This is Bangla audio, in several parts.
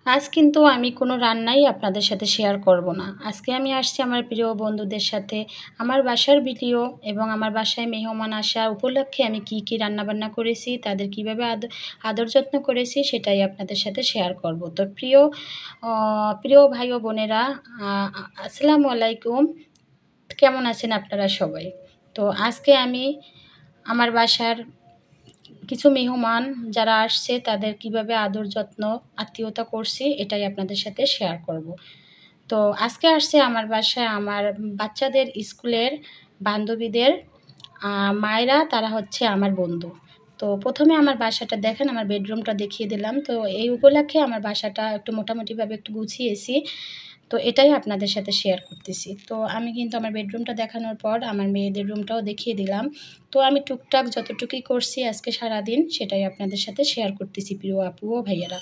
আজ কিন্তু আমি কোনো রান্নাই আপনাদের সাথে শেয়ার করব না। আজকে আমি আসছি আমার প্রিয় বন্ধুদের সাথে। আমার বাসার ভিডিও এবং আমার বাসায় মেহমান আসা উপলক্ষে আমি কী রান্নাবান্না করেছি, তাদের কীভাবে আদর যত্ন করেছি সেটাই আপনাদের সাথে শেয়ার করব। তো প্রিয় ভাই ও বোনেরা, আসসালামু আলাইকুম। কেমন আছেন আপনারা সবাই? তো আজকে আমি আমার বাসার কিছু মেহমান যারা আসছে তাদের কিভাবে আদর যত্ন আত্মীয়তা করছি এটাই আপনাদের সাথে শেয়ার করব। তো আজকে আসছে আমার বাসায় আমার বাচ্চাদের স্কুলের বান্ধবীদের মায়েরা, তারা হচ্ছে আমার বন্ধু। তো প্রথমে আমার বাসাটা দেখেন, আমার বেডরুমটা দেখিয়ে দিলাম। তো এই উপলক্ষে আমার বাসাটা একটু মোটামুটিভাবে একটু গুছিয়েছি। তো এটাই আপনাদের সাথে শেয়ার করতেছি। তো আমি কিন্তু আমার বেডরুমটা দেখানোর পর আমার মেয়েদের রুমটাও দেখিয়ে দিলাম। তো আমি টুকটাক যতটুকুই করছি আজকে সারাদিন সেটাই আপনাদের সাথে শেয়ার করতেছি প্রিয় আপু ও ভাইয়ারা।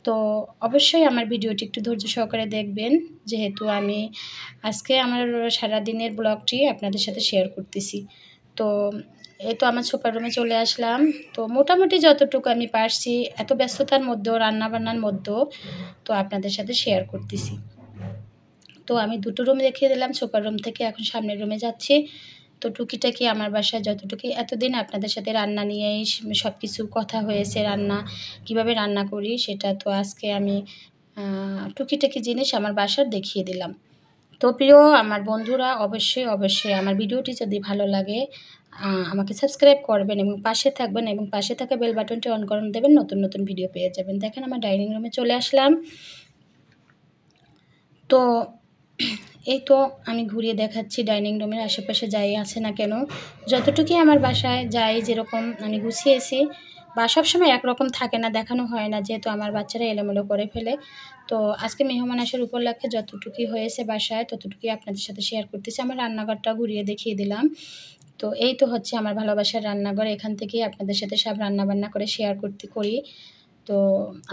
তো অবশ্যই আমার ভিডিওটি একটু ধৈর্য সহকারে দেখবেন, যেহেতু আমি আজকে আমার সারাদিনের ব্লগটি আপনাদের সাথে শেয়ার করতেছি। তো এই তো আমার সুপার রুমে চলে আসলাম। তো মোটামুটি যতটুকু আমি পারছি এত ব্যস্ততার মধ্যেও, রান্নাবান্নার মধ্যেও তো আপনাদের সাথে শেয়ার করতেছি। তো আমি দুটো রুম দেখিয়ে দিলাম সুপার রুম থেকে, এখন সামনের রুমে যাচ্ছি। তো টুকিটাকি আমার বাসায় যতটুকু এতদিন আপনাদের সাথে রান্না নিয়েই সব কিছু কথা হয়েছে, রান্না কীভাবে রান্না করি সেটা তো আজকে আমি টুকিটাকি জিনিস আমার বাসার দেখিয়ে দিলাম। তো প্রিয় আমার বন্ধুরা, অবশ্যই আমার ভিডিওটি যদি ভালো লাগে আমাকে সাবস্ক্রাইব করবেন এবং পাশে থাকবেন, এবং পাশে থাকা বেল বাটনটি অন করে দেবেন, নতুন নতুন ভিডিও পেয়ে যাবেন। দেখেন আমার ডাইনিং রুমে চলে আসলাম। তো এই তো আমি ঘুরিয়ে দেখাচ্ছি ডাইনিং রুমের আশেপাশে যাই আছে না কেন, যতটুকুই আমার বাসায় যাই যেরকম আমি গুছিয়েছি, বা সবসময় একরকম থাকে না, দেখানো হয় না, যেহেতু আমার বাচ্চারা এলোমেলো করে ফেলে। তো আজকে মেহমান আসার উপলক্ষে যতটুকুই হয়েছে বাসায় ততটুকুই আপনাদের সাথে শেয়ার করতেছি। আমার রান্নাঘরটা ঘুরিয়ে দেখিয়ে দিলাম। তো এই তো হচ্ছে আমার ভালোবাসার রান্নাঘর, এখান থেকেই আপনাদের সাথে সব রান্নাবান্না করে শেয়ার করি। তো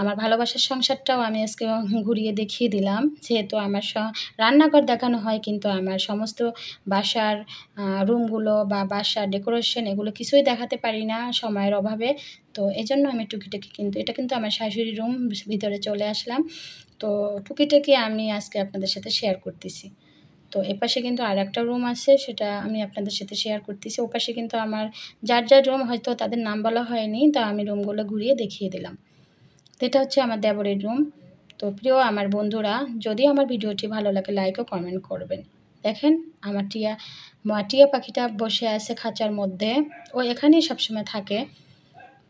আমার ভালোবাসার সংসারটাও আমি আজকে ঘুরিয়ে দেখিয়ে দিলাম, যেহেতু আমার রান্নাঘর দেখানো হয় কিন্তু আমার সমস্ত বাসার রুমগুলো বা বাসার ডেকোরেশন এগুলো কিছুই দেখাতে পারি না সময়ের অভাবে। তো এজন্য আমি টুকিটাকি, কিন্তু এটা কিন্তু আমার শাশুড়ির রুম, ভিতরে চলে আসলাম। তো টুকিটাকি আমি আজকে আপনাদের সাথে শেয়ার করতেছি। তো এপাশে কিন্তু আরেকটা রুম আছে, সেটা আমি আপনাদের সাথে শেয়ার করতেছি। ওপাশে কিন্তু আমার যার রুম হয়তো তাদের নাম বলা হয়নি, তা আমি রুমগুলো ঘুরিয়ে দেখিয়ে দিলাম। তো এটা হচ্ছে আমার দেবরের রুম। তো প্রিয় আমার বন্ধুরা, যদি আমার ভিডিওটি ভালো লাগে লাইক ও কমেন্ট করবেন। দেখেন আমার টিয়া পাখিটা বসে আছে খাঁচার মধ্যে, ও এখানেই সবসময় থাকে।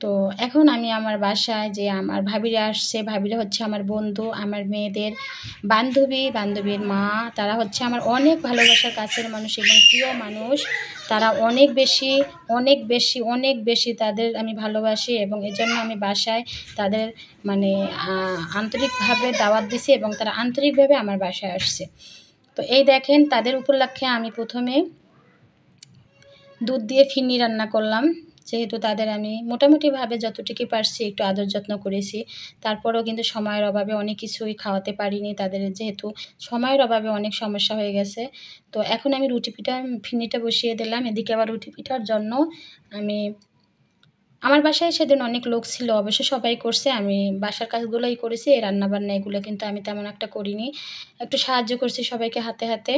তো এখন আমি আমার বাসায়, যে আমার ভাবিরা আসছে, ভাবিরা হচ্ছে আমার বন্ধু, আমার মেয়েদের বান্ধবীর মা, তারা হচ্ছে আমার অনেক ভালোবাসার কাছের মানুষ এবং প্রিয় মানুষ। তারা অনেক বেশি তাদের আমি ভালোবাসি, এবং এজন্য আমি বাসায় তাদের মানে আন্তরিকভাবে দাওয়াত দিছি এবং তারা আন্তরিকভাবে আমার বাসায় আসছে। তো এই দেখেন তাদের উপলক্ষে আমি প্রথমে দুধ দিয়ে ফিরনি রান্না করলাম, যেহেতু তাদের আমি মোটামুটিভাবে যতটুকু পারছি একটু আদর যত্ন করেছি। তারপরেও কিন্তু সময়ের অভাবে অনেক কিছুই খাওয়াতে পারিনি তাদের, যেহেতু সময়ের অভাবে অনেক সমস্যা হয়ে গেছে। তো এখন আমি ফিরনিটা বসিয়ে দিলাম। এদিকে আবার রুটি পিঠার জন্য আমি, আমার বাসায় সেদিন অনেক লোক ছিল, অবশ্য সবাই করছে, আমি বাসার কাজগুলোই করেছি, এই রান্নাবান্না এগুলো কিন্তু আমি তেমন একটা করিনি। একটু সাহায্য করছি সবাইকে হাতে।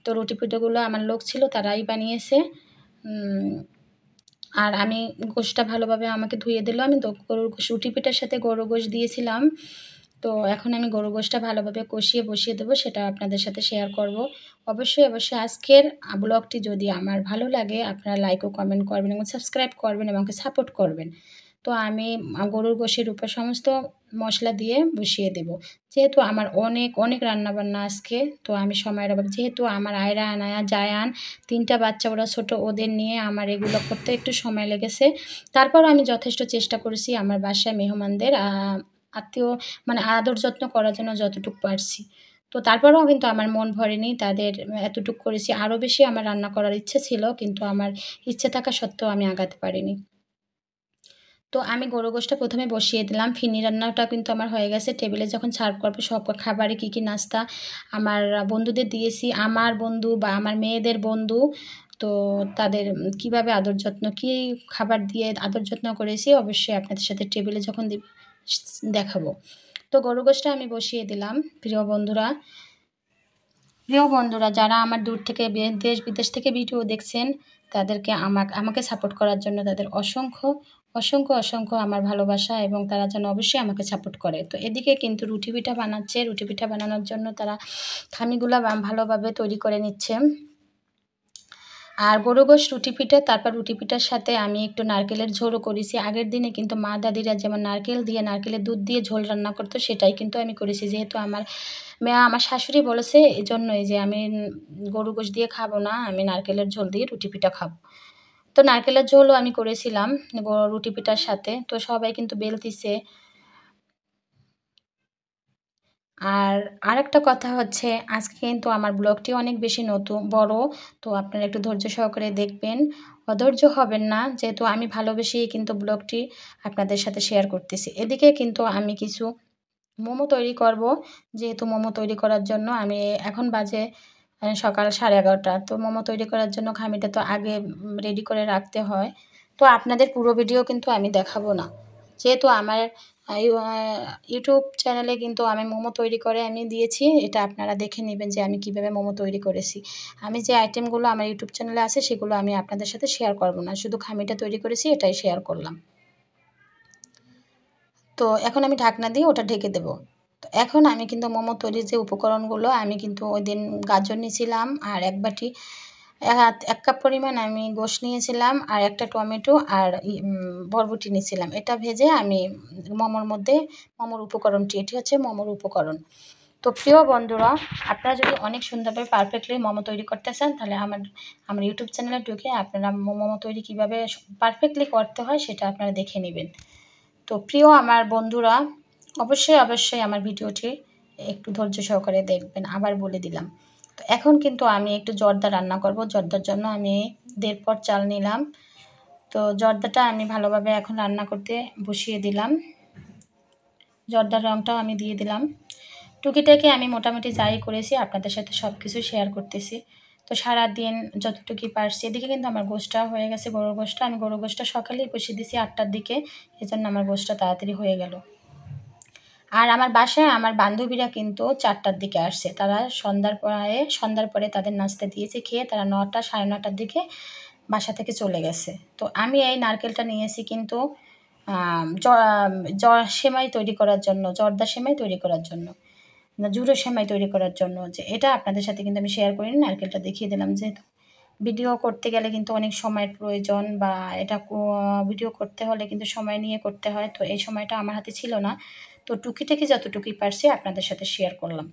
তো রুটি পিঠাগুলো আমার লোক ছিল, তারাই বানিয়েছে। আর আমি গোশটা ভালোভাবে আমাকে ধুয়ে দিল। আমি তো গরুর গোশ, রুটি পিঠার সাথে গরুর গোশ দিয়েছিলাম। তো এখন আমি গরুর গোশটা ভালোভাবে কষিয়ে বসিয়ে দেবো, সেটা আপনাদের সাথে শেয়ার করব। অবশ্যই আজকের ব্লগটি যদি আমার ভালো লাগে আপনারা লাইক ও কমেন্ট করবেন এবং সাবস্ক্রাইব করবেন এবং আমাকে সাপোর্ট করবেন। তো আমি গরুর গোশের উপর সমস্ত মশলা দিয়ে বসিয়ে দেব। যেহেতু আমার অনেক রান্নাবান্না আজকে, তো আমি সময়ের অভাবে, যেহেতু আমার আয়রা, আনায়া, জায়ান ৩ টা বাচ্চা, ওরা ছোটো, ওদের নিয়ে আমার এগুলো করতে একটু সময় লেগেছে। তারপরও আমি যথেষ্ট চেষ্টা করেছি আমার বাসায় মেহমানদের আত্মীয় মানে আদর যত্ন করার জন্য যতটুকু পারছি। তো তারপরেও কিন্তু আমার মন ভরেনি, তাদের এতটুকু করেছি। আরও বেশি আমার রান্না করার ইচ্ছে ছিল, কিন্তু আমার ইচ্ছে থাকা সত্ত্বেও আমি আগাতে পারিনি। তো আমি গরুর গোশটা প্রথমে বসিয়ে দিলাম। ফিরনি রান্নাটা কিন্তু আমার হয়ে গেছে। টেবিলে যখন সার্ভ করব সব খাবারে কী নাস্তা আমার বন্ধুদের দিয়েছি। আমার বন্ধু বা আমার মেয়েদের বন্ধু, তো তাদের কীভাবে আদর যত্ন, কী খাবার দিয়ে আদর যত্ন করেছি অবশ্যই আপনাদের সাথে টেবিলে যখন দেখাবো। তো গরু গোশটা আমি বসিয়ে দিলাম। প্রিয় বন্ধুরা যারা আমার দূর থেকে দেশ বিদেশ থেকে ভিডিও দেখছেন তাদেরকে আমাকে সাপোর্ট করার জন্য তাদের অসংখ্য অসংখ্য অসংখ্য আমার ভালোবাসা, এবং তারা যেন অবশ্যই আমাকে সাপোর্ট করে। তো এদিকে কিন্তু রুটি পিঠা বানাচ্ছে। রুটি পিঠা বানানোর জন্য তারা খামিগুলা ভালোভাবে তৈরি করে নিচ্ছে। আর গরু গোশ রুটি পিঠা, তারপর রুটি পিঠার সাথে আমি একটু নারকেলের ঝোলও করেছি। আগের দিনে কিন্তু মা দাদিরা যেমন নারকেলের দুধ দিয়ে ঝোল রান্না করতো, সেটাই কিন্তু আমি করেছি। যেহেতু আমার শাশুড়ি বলেছে, এজন্যই যে আমি গরু গোশ দিয়ে খাবো না, আমি নারকেলের ঝোল দিয়ে রুটি পিঠা খাবো। তো নারকেলের ঝোলও আমি করেছিলাম রুটি পিঠার সাথে। তো সবাই কিন্তু বেলতিছে। আর আরেকটা কথা হচ্ছে, আজকে কিন্তু আমার ব্লগটি অনেক বেশি বড়। তো আপনারা একটু ধৈর্য সহকারে দেখবেন, অধৈর্য হবেন না, যেহেতু আমি ভালোবেসেই কিন্তু ব্লগটি আপনাদের সাথে শেয়ার করতেছি। এদিকে কিন্তু আমি কিছু মোমো তৈরি করব। যেহেতু মোমো তৈরি করার জন্য আমি এখন বাজে সকাল 11:30। তো মোমো তৈরি করার জন্য খামিটা তো আগে রেডি করে রাখতে হয়। তো আপনাদের পুরো ভিডিও কিন্তু আমি দেখাবো না, যেহেতু আমার ইউটিউব চ্যানেলে কিন্তু আমি মোমো তৈরি করে আমি দিয়েছি। এটা আপনারা দেখে নেবেন যে আমি কিভাবে মোমো তৈরি করেছি। আমি যে আইটেমগুলো আমার ইউটিউব চ্যানেলে আছে সেগুলো আমি আপনাদের সাথে শেয়ার করব না, শুধু খামিটা তৈরি করেছি এটাই শেয়ার করলাম। তো এখন আমি ঢাকনা দিয়ে ওটা ঢেকে দেব। তো এখন আমি কিন্তু মোমো তৈরির যে উপকরণগুলো, আমি কিন্তু ওই দিন গাজর নিয়েছিলাম, আর এক বাটি 1 কাপ পরিমাণ আমি গোশ নিয়েছিলাম, আর একটা টমেটো আর বরবটি নিয়েছিলাম। এটা ভেজে আমি মোমোর উপকরণটি, এটি হচ্ছে মোমোর উপকরণ। তো প্রিয় বন্ধুরা, আপনারা যদি অনেক সুন্দরভাবে পারফেক্টলি মোমো তৈরি করতে চান, তাহলে আমার ইউটিউব চ্যানেলে ঢুকে আপনারা মোমো তৈরি কীভাবে পারফেক্টলি করতে হয় সেটা আপনারা দেখে নেবেন। তো প্রিয় আমার বন্ধুরা, অবশ্যই অবশ্যই আমার ভিডিওটি একটু ধৈর্য সহকারে দেখবেন, আবার বলে দিলাম। তো এখন কিন্তু আমি একটু জর্দা রান্না করব। জর্দার জন্য আমি 1.5 পট চাল নিলাম। তো জর্দাটা আমি ভালোভাবে এখন রান্না করতে বসিয়ে দিলাম। জর্দার রঙটাও আমি দিয়ে দিলাম। টুকিটাকি আমি মোটামুটি যাই করেছি আপনাদের সাথে সব কিছু শেয়ার করতেছি। তো সারাদিন যতটুকুই পারছি, এদিকে কিন্তু আমার গোশটা হয়ে গেছে, গরুর গোশটা। আমি গরুর গোশটা সকালেই বসিয়ে দিয়েছি 8টার দিকে, এজন্য আমার গোশটা তাড়াতাড়ি হয়ে গেল। আর আমার বাসায় আমার বান্ধবীরা কিন্তু 4টার দিকে আসছে। তারা সন্ধ্যার পরে তাদের নাস্তা দিয়েছে, খেয়ে তারা 9টা 9:30টার দিকে বাসা থেকে চলে গেছে। তো আমি এই নারকেলটা নিয়েছি কিন্তু সেমাই তৈরি করার জন্য, জর্দা সেমাই তৈরি করার জন্য, না ঝুরো সেমাই তৈরি করার জন্য। যে এটা আপনাদের সাথে কিন্তু আমি শেয়ার করিনি, নারকেলটা দেখিয়ে দিলাম। যেহেতু ভিডিও করতে গেলে কিন্তু অনেক সময়ের প্রয়োজন, বা এটা ভিডিও করতে হলে কিন্তু সময় নিয়ে করতে হয়। তো এই সময়টা আমার হাতে ছিল না, তো টুকিটাকি যতটুকুই পারছি আপনাদের সাথে শেয়ার করলাম।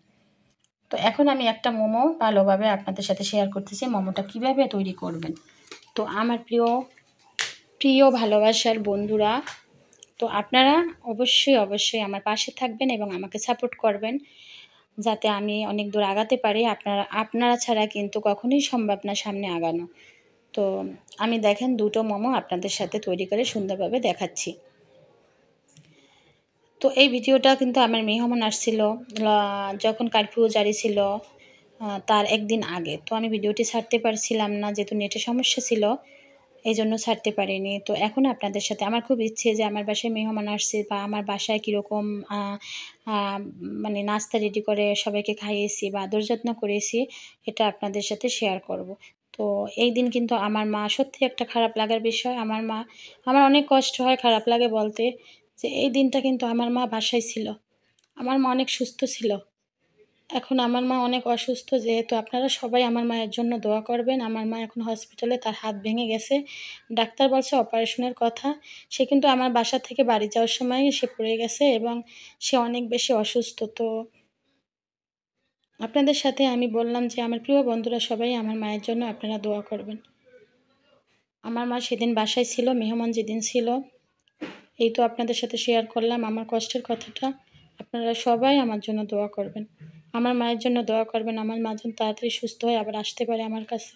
তো এখন আমি একটা মোমো ভালোভাবে আপনাদের সাথে শেয়ার করতেছি, মোমোটা কীভাবে তৈরি করবেন। তো আমার প্রিয় ভালোবাসার বন্ধুরা, তো আপনারা অবশ্যই অবশ্যই আমার পাশে থাকবেন এবং আমাকে সাপোর্ট করবেন, যাতে আমি অনেক দূর আগাতে পারি। আপনারা ছাড়া কিন্তু কখনোই সম্ভব না সামনে আগানো। তো আমি দেখেন 2টো মোমো আপনাদের সাথে তৈরি করে সুন্দরভাবে দেখাচ্ছি। তো এই ভিডিওটা কিন্তু আমার মেহমান আসছিল যখন কারফিউ জারি ছিল, তার একদিন আগে। তো আমি ভিডিওটি ছাড়তে পারছিলাম না, যেহেতু নেটের সমস্যা ছিল, এই জন্য ছাড়তে পারিনি। তো এখন আপনাদের সাথে আমার খুব ইচ্ছে যে আমার বাসায় মেহমান আসছে, বা আমার বাসায় কীরকম মানে নাস্তা রেডি করে সবাইকে খাইয়েছি বা আদর যত্ন করেছি, এটা আপনাদের সাথে শেয়ার করব। তো এই দিন কিন্তু আমার মা, সত্যি একটা খারাপ লাগার বিষয়, আমার অনেক কষ্ট হয়, খারাপ লাগে বলতে, যে এই দিনটা কিন্তু আমার মা বাসায় ছিল। আমার মা অনেক সুস্থ ছিল। এখন আমার মা অনেক অসুস্থ, যেহেতু আপনারা সবাই আমার মায়ের জন্য দোয়া করবেন। আমার মা এখন হসপিটালে, তার হাত ভেঙে গেছে, ডাক্তার বলছে অপারেশনের কথা। সে কিন্তু আমার বাসা থেকে বাড়ি যাওয়ার সময় সে পড়ে গেছে, এবং সে অনেক বেশি অসুস্থ। তো আপনাদের সাথে আমি বললাম যে আমার প্রিয় বন্ধুরা সবাই আমার মায়ের জন্য আপনারা দোয়া করবেন। আমার মা সেদিন বাসায় ছিল, মেহমান যেদিন ছিল। এই তো আপনাদের সাথে শেয়ার করলাম আমার কষ্টের কথাটা। আপনারা সবাই আমার জন্য দোয়া করবেন, আমার মায়ের জন্য দোয়া করবেন। আমার মা যেন তাড়াতাড়ি সুস্থ হয়ে আবার আসতে পারে আমার কাছে।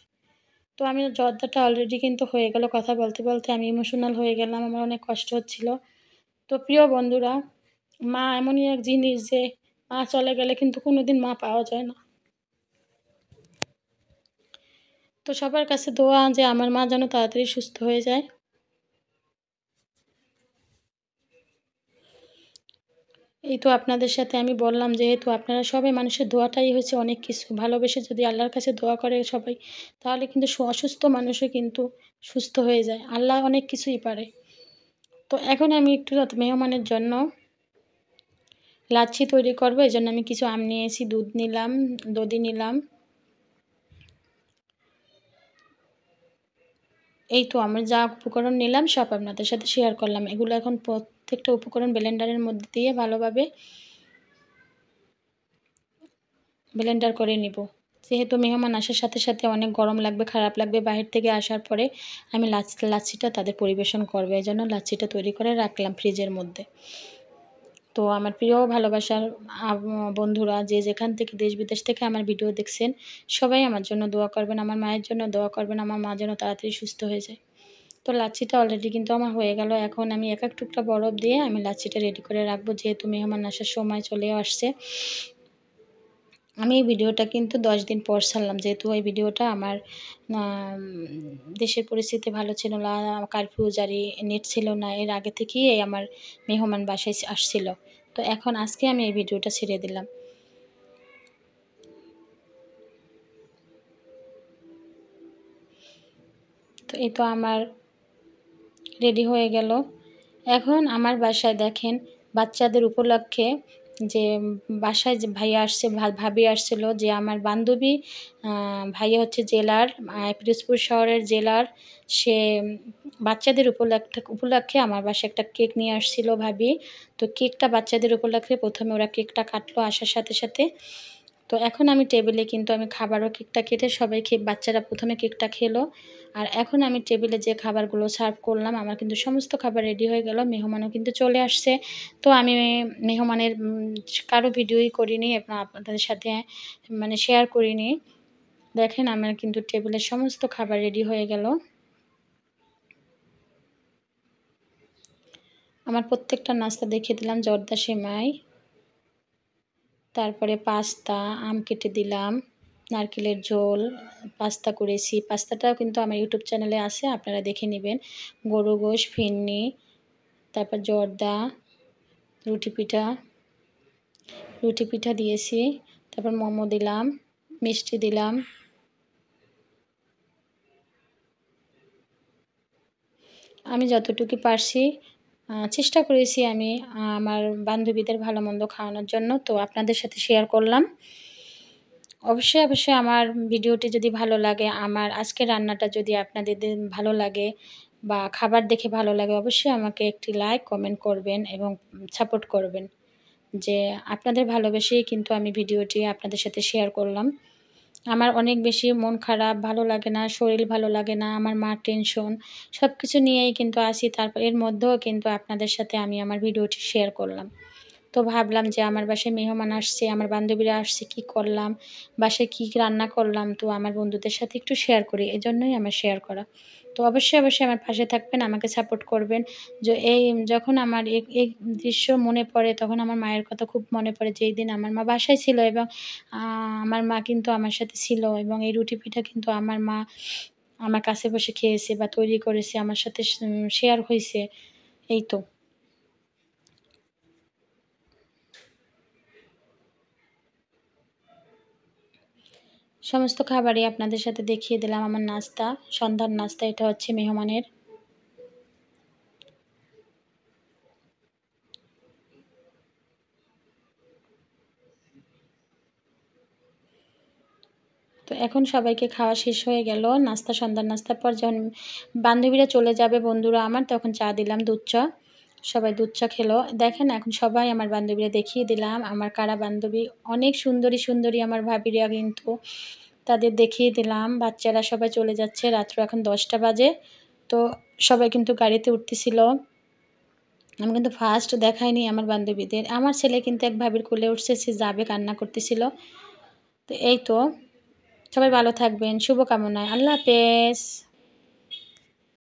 তো আমি জর্দাটা অলরেডি কিন্তু হয়ে গেল, কথা বলতে বলতে আমি ইমোশনাল হয়ে গেলাম, আমার অনেক কষ্ট হচ্ছিল। তো প্রিয় বন্ধুরা, মা এমনই এক জিনিস যে মা চলে গেলে কিন্তু কোনোদিন মা পাওয়া যায় না। তো সবার কাছে দোয়া যে আমার মা যেন তাড়াতাড়ি সুস্থ হয়ে যায়। এই তো আপনাদের সাথে আমি বললাম, যেহেতু আপনারা সবাই, মানুষের দোয়াটাই হচ্ছে অনেক কিছু। ভালোবেসে যদি আল্লাহর কাছে দোয়া করে সবাই, তাহলে কিন্তু অসুস্থ মানুষও কিন্তু সুস্থ হয়ে যায়। আল্লাহ অনেক কিছুই পারে। তো এখন আমি একটু মেহমানের জন্য লাচ্ছি তৈরি করব। এজন্য আমি কিছু আম নিয়েছি, দুধ নিলাম, দধি নিলাম। এই তো আমরা যা উপকরণ নিলাম সব আপনাদের সাথে শেয়ার করলাম। এগুলো এখন প্রত্যেকটা উপকরণ ব্লেন্ডারের মধ্যে দিয়ে ভালোভাবে ব্লেন্ডার করে নিব। যেহেতু মেহমান আসার সাথে সাথে অনেক গরম লাগবে, খারাপ লাগবে, বাহির থেকে আসার পরে আমি লাচ্ছিটা তাদের পরিবেশন করব। এজন্য লাচ্ছিটা তৈরি করে রাখলাম ফ্রিজের মধ্যে। তো আমার প্রিয় ভালোবাসার বন্ধুরা, যে যেখান থেকে দেশ বিদেশ থেকে আমার ভিডিও দেখছেন, সবাই আমার জন্য দোয়া করবেন, আমার মায়ের জন্য দোয়া করবেন, আমার মা যেন তাড়াতাড়ি সুস্থ হয়ে যায়। তো লাচ্ছিটা অলরেডি কিন্তু আমার হয়ে গেল। এখন আমি এক এক টুকরা বরফ দিয়ে আমি লাচ্ছিটা রেডি করে রাখবো, যেহেতু মেহমান আসার সময় চলেও আসছে। আমি এই ভিডিওটা কিন্তু 10 দিন পর ছাড়লাম, যেহেতু এই ভিডিওটা আমার দেশের পরিস্থিতি ভালো ছিল না, কারফিউ জারি, নেট ছিল না। এর আগে থেকেই আমার মেহমান বাসায় আসছিল। তো এখন আজকে আমি এই ভিডিওটা ছেড়ে দিলাম। তো এই তো আমার রেডি হয়ে গেল। এখন আমার বাসায় দেখেন, বাচ্চাদের উপলক্ষে যে বাসায় যে ভাইয়া আসছে, ভাবি আসছিল, যে আমার বান্ধবী, ভাইয়া হচ্ছে জেলার, পিরোজপুর শহরের জেলার। সে বাচ্চাদের উপলক্ষে আমার বাসায় একটা কেক নিয়ে আসছিল ভাবি। তো কেকটা বাচ্চাদের উপলক্ষে প্রথমে ওরা কেকটা কাটলো আসার সাথে সাথে। তো এখন আমি টেবিলে কিন্তু আমি খাবারও কেকটা কেটে সবাই বাচ্চারা প্রথমে কেকটা খেলো। আর এখন আমি টেবিলে যে খাবারগুলো সার্ভ করলাম, আমার কিন্তু সমস্ত খাবার রেডি হয়ে গেল। মেহমানও কিন্তু চলে আসছে। তো আমি মেহমানের কারো ভিডিওই করিনি এবং আপনাদের সাথে মানে শেয়ার করিনি। দেখেন আমার কিন্তু টেবিলের সমস্ত খাবার রেডি হয়ে গেল। আমার প্রত্যেকটা নাস্তা দেখিয়ে দিলাম। জর্দা সেমাই, তারপরে পাস্তা, আম কেটে দিলাম, নারকেলের ঝোল, পাস্তা করেছি। পাস্তাটাও কিন্তু আমার ইউটিউব চ্যানেলে আছে, আপনারা দেখে নেবেন। গরু গোশ, ফিরনি, তারপর জর্দা, রুটি পিঠা দিয়েছি। তারপর মোমো দিলাম, মিষ্টি দিলাম। আমি যতটুকু পারছি চেষ্টা করেছি আমি আমার বান্ধবীদের ভালো মন্দ খাওয়ানোর জন্য। তো আপনাদের সাথে শেয়ার করলাম। অবশ্যই আমার ভিডিওটি যদি ভালো লাগে, আমার আজকের রান্নাটা যদি আপনাদের ভালো লাগে বা খাবার দেখে ভালো লাগে, অবশ্যই আমাকে একটি লাইক, কমেন্ট করবেন এবং সাপোর্ট করবেন। যে আপনাদের ভালোবেসেই কিন্তু আমি ভিডিওটি আপনাদের সাথে শেয়ার করলাম। আমার অনেক বেশি মন খারাপ, ভালো লাগে না, শরীর ভালো লাগে না, আমার মার টেনশন, সব কিছু নিয়েই কিন্তু আছি। তারপর এর মধ্যেও কিন্তু আপনাদের সাথে আমি আমার ভিডিওটি শেয়ার করলাম। তো ভাবলাম যে আমার বাসায় মেহমান আসছে, আমার বান্ধবীরা আসছে, কি করলাম, বাসায় কি রান্না করলাম, তো আমার বন্ধুদের সাথে একটু শেয়ার করি। এজন্যই আমার শেয়ার করা। তো অবশ্যই আমার পাশে থাকবেন, আমাকে সাপোর্ট করবেন। যে যখন আমার এই দৃশ্য মনে পড়ে, তখন আমার মায়ের কথা খুব মনে পড়ে, যেই দিন আমার মা বাসায় ছিল এবং আমার মা কিন্তু আমার সাথে ছিল এবং এই রুটি পিঠা কিন্তু আমার মা আমার কাছে বসে খেয়েছে বা তৈরি করেছে, আমার সাথে শেয়ার হইছে। এই তো। সমস্ত খাবারই আপনাদের সাথে দেখিয়ে দিলাম। আমার নাস্তা, সন্ধ্যার নাস্তা এটা হচ্ছে মেহমানের। তো এখন সবাইকে খাওয়া শেষ হয়ে গেল। সন্ধ্যার নাস্তার পর যখন বান্ধবীরা চলে যাবে, বন্ধুরা আমার, তখন চা দিলাম, দুধ চা। সবাই দুধ চা খেলো। দেখেন এখন সবাই আমার বান্ধবীরা দেখিয়ে দিলাম আমার কারা বান্ধবী। অনেক সুন্দরী আমার ভাবিরা কিন্তু, তাদের দেখিয়ে দিলাম। বাচ্চারা সবাই চলে যাচ্ছে। রাত্র এখন 10টা বাজে। তো সবাই কিন্তু গাড়িতে উঠতেছিল। আমি কিন্তু ফার্স্ট দেখাইনি আমার বান্ধবীদের। আমার ছেলে কিন্তু এক ভাবির কোলে উঠছে, সে যাবে, কান্না করতেছিল। তো এই তো, সবাই ভালো থাকবেন, শুভকামনায়। আল্লাহ হাফেজ।